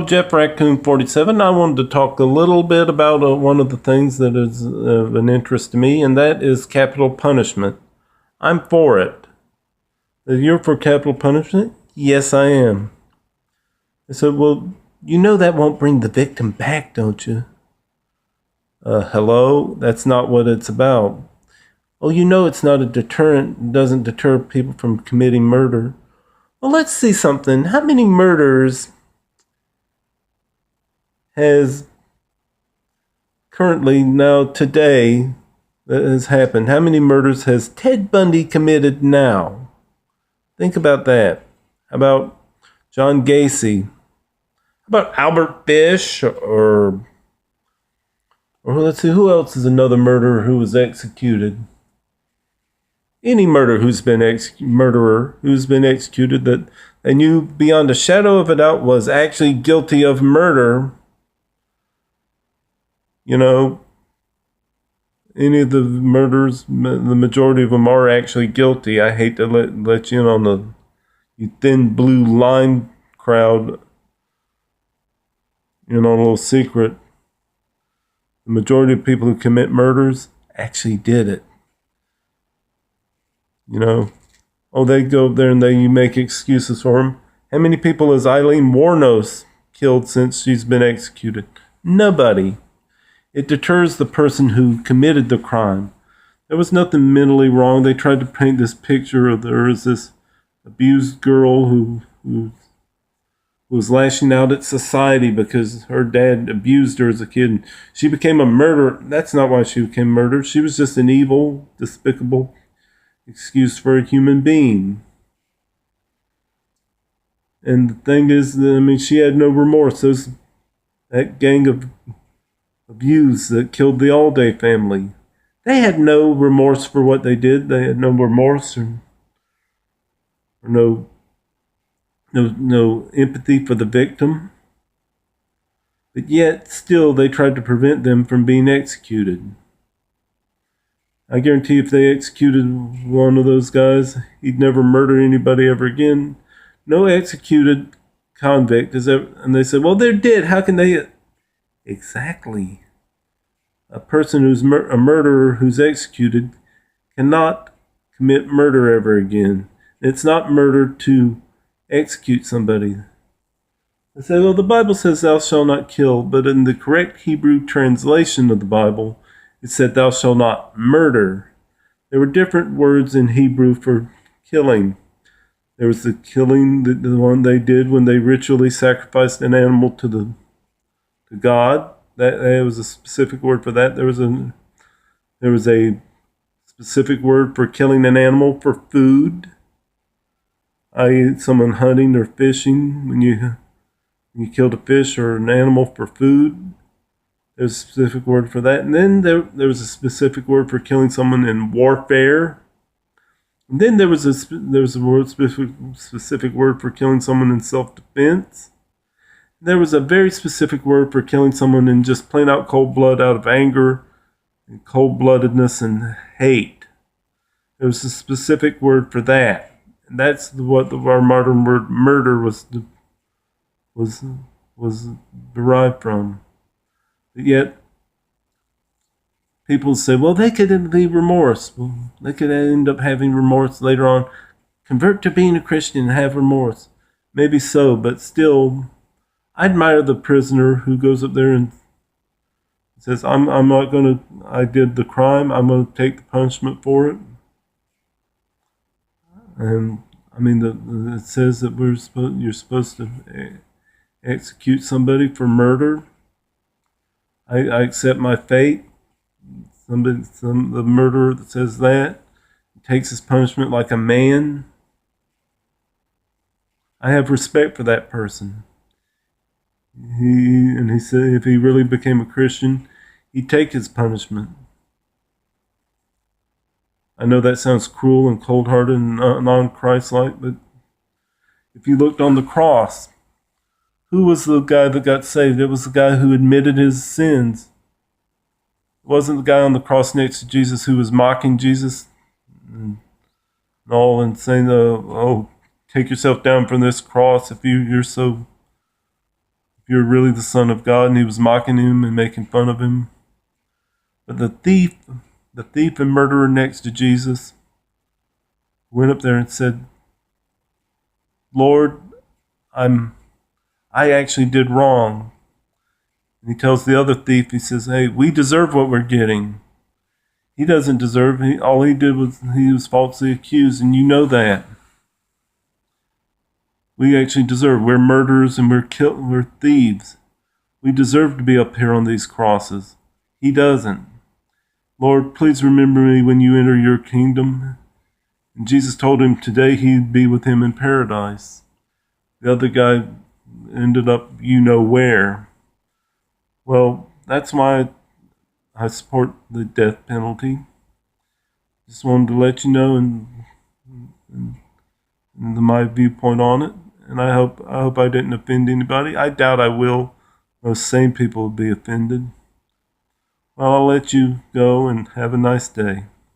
Jeff Raccoon 47. I wanted to talk a little bit about one of the things that is of an interest to me, and that is capital punishment. I'm for it. You're for capital punishment? Yes, I am. I said, well, you know that won't bring the victim back, don't you? Hello? That's not what it's about. Oh, you know it's not a deterrent. It doesn't deter people from committing murder. Well, let's see something. How many murders has currently, now today, that has happened? How many murders has Ted Bundy committed now? Think about that. How about John Gacy? How about Albert Fish? Or let's see, who else is another murderer who was executed? Any murderer who's been executed that they knew beyond a shadow of a doubt was actually guilty of murder. You know, any of the murders, the majority of them are actually guilty. I hate to let you in on the thin blue line crowd, a little secret. The majority of people who commit murders actually did it. They go up there and you make excuses for them. How many people has Eileen Wuornos killed since she's been executed? Nobody. It deters the person who committed the crime. There was nothing mentally wrong. They tried to paint this picture of there is this abused girl who was lashing out at society because her dad abused her as a kid. She became a murderer. That's not why she became a murderer. She was just an evil, despicable excuse for a human being. And the thing is, she had no remorse. That gang of abuse that killed the Allday family, they had no remorse for what they did. They had no remorse or no empathy for the victim. But yet, still, they tried to prevent them from being executed. I guarantee if they executed one of those guys, he'd never murder anybody ever again. No executed convict is ever, and they said, well, they're dead. How can they? Exactly. A person who's a murderer who's executed cannot commit murder ever again. It's not murder to execute somebody. They say, well, the Bible says thou shalt not kill, but in the correct Hebrew translation of the Bible, it said thou shalt not murder. There were different words in Hebrew for killing. There was the killing, the one they did when they ritually sacrificed an animal to God. That was a specific word for that. There was a specific word for killing an animal for food, i.e., someone hunting or fishing. When you killed a fish or an animal for food, there's a specific word for that. And then there was a specific word for killing someone in warfare. And then there was a specific word for killing someone in self-defense. There was a very specific word for killing someone in just plain out cold blood out of anger and cold-bloodedness and hate. There was a specific word for that. And that's what our modern word murder was derived from. But yet, people say, well, they could be remorse. Well, they could end up having remorse later on. Convert to being a Christian and have remorse. Maybe so, but still, I admire the prisoner who goes up there and says, I did the crime, I'm going to take the punishment for it. And, it says that you're supposed to execute somebody for murder. I accept my fate. The murderer that says that takes his punishment like a man. I have respect for that person. He said if he really became a Christian, he'd take his punishment. I know that sounds cruel and cold-hearted and non-Christ-like, but if you looked on the cross, who was the guy that got saved? It was the guy who admitted his sins. It wasn't the guy on the cross next to Jesus who was mocking Jesus and saying, oh, take yourself down from this cross if you're so you're really the Son of God, and he was mocking him and making fun of him. But the thief and murderer next to Jesus went up there and said, Lord, I actually did wrong. And he tells the other thief, he says, hey, we deserve what we're getting. He doesn't deserve it. All he did was he was falsely accused, and you know that. We actually deserve. We're murderers and we're thieves. We deserve to be up here on these crosses. He doesn't. Lord, please remember me when you enter your kingdom. And Jesus told him today he'd be with him in paradise. The other guy ended up you know where. Well, that's why I support the death penalty. Just wanted to let you know and my viewpoint on it. And I hope I didn't offend anybody. I doubt I will. Those same people will be offended. Well, I'll let you go and have a nice day.